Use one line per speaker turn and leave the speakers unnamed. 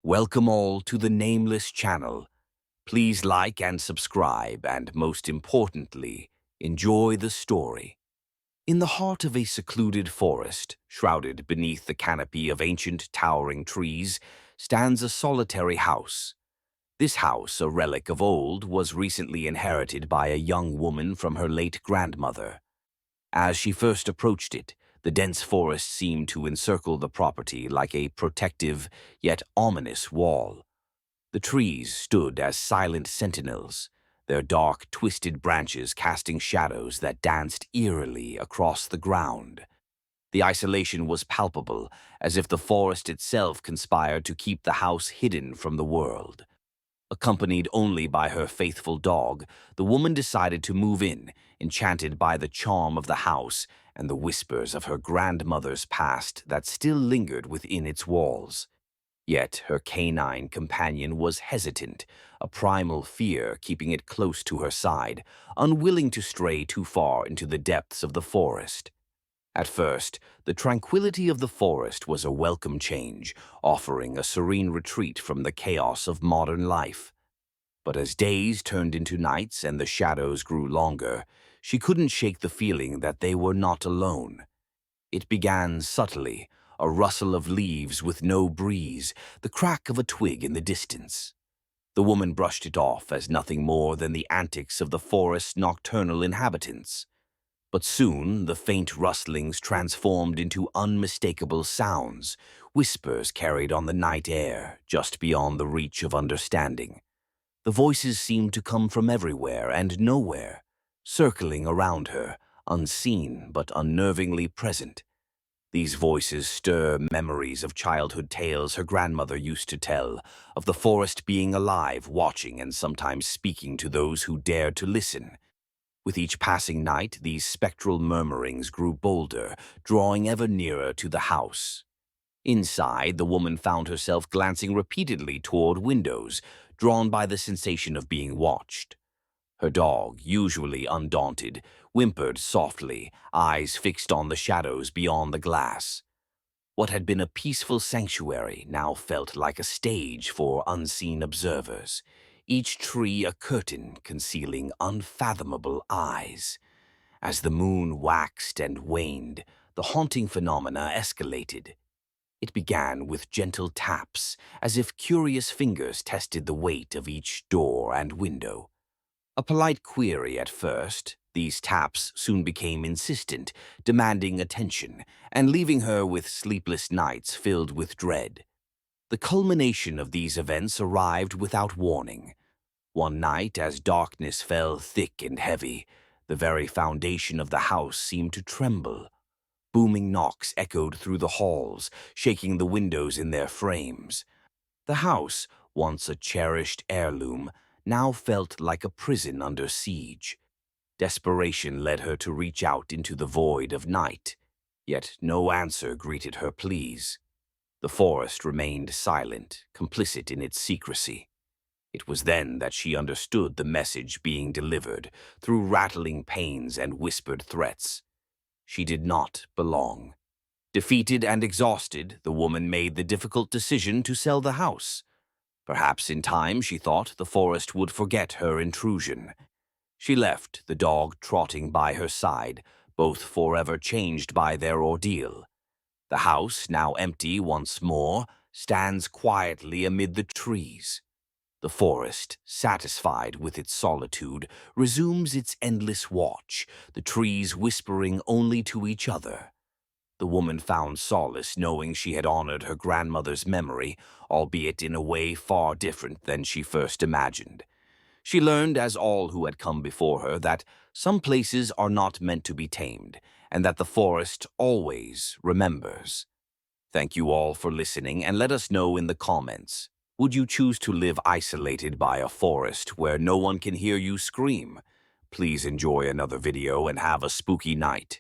Welcome all to the Nameless channel. Please like and subscribe, and most importantly, enjoy the story. In the heart of a secluded forest, shrouded beneath the canopy of ancient towering trees, stands a solitary house. This house, a relic of old, was recently inherited by a young woman from her late grandmother. As she first approached it, the dense forest seemed to encircle the property like a protective yet ominous wall. The trees stood as silent sentinels, their dark, twisted branches casting shadows that danced eerily across the ground. The isolation was palpable, as if the forest itself conspired to keep the house hidden from the world. Accompanied only by her faithful dog, the woman decided to move in, enchanted by the charm of the house and the whispers of her grandmother's past that still lingered within its walls. Yet her canine companion was hesitant, a primal fear keeping it close to her side, unwilling to stray too far into the depths of the forest. At first, the tranquility of the forest was a welcome change, offering a serene retreat from the chaos of modern life. But as days turned into nights and the shadows grew longer, she couldn't shake the feeling that they were not alone. It began subtly, a rustle of leaves with no breeze, the crack of a twig in the distance. The woman brushed it off as nothing more than the antics of the forest's nocturnal inhabitants. But soon the faint rustlings transformed into unmistakable sounds, whispers carried on the night air, just beyond the reach of understanding. The voices seemed to come from everywhere and nowhere, circling around her, unseen but unnervingly present. These voices stir memories of childhood tales her grandmother used to tell, of the forest being alive, watching and sometimes speaking to those who dared to listen. With each passing night, these spectral murmurings grew bolder, drawing ever nearer to the house. Inside, the woman found herself glancing repeatedly toward windows, drawn by the sensation of being watched. Her dog, usually undaunted, whimpered softly, eyes fixed on the shadows beyond the glass. What had been a peaceful sanctuary now felt like a stage for unseen observers, each tree a curtain concealing unfathomable eyes. As the moon waxed and waned, the haunting phenomena escalated. It began with gentle taps, as if curious fingers tested the weight of each door and window. A polite query at first, these taps soon became insistent, demanding attention, and leaving her with sleepless nights filled with dread. The culmination of these events arrived without warning. One night, as darkness fell thick and heavy, the very foundation of the house seemed to tremble. Booming knocks echoed through the halls, shaking the windows in their frames. The house, once a cherished heirloom, now felt like a prison under siege. Desperation led her to reach out into the void of night, yet no answer greeted her pleas. The forest remained silent, complicit in its secrecy. It was then that she understood the message being delivered, through rattling panes and whispered threats. She did not belong. Defeated and exhausted, the woman made the difficult decision to sell the house. Perhaps in time, she thought, the forest would forget her intrusion. She left, the dog trotting by her side, both forever changed by their ordeal. The house, now empty once more, stands quietly amid the trees. The forest, satisfied with its solitude, resumes its endless watch, the trees whispering only to each other. The woman found solace knowing she had honored her grandmother's memory, albeit in a way far different than she first imagined. She learned, as all who had come before her, that some places are not meant to be tamed, and that the forest always remembers. Thank you all for listening, and let us know in the comments. Would you choose to live isolated by a forest where no one can hear you scream? Please enjoy another video and have a spooky night.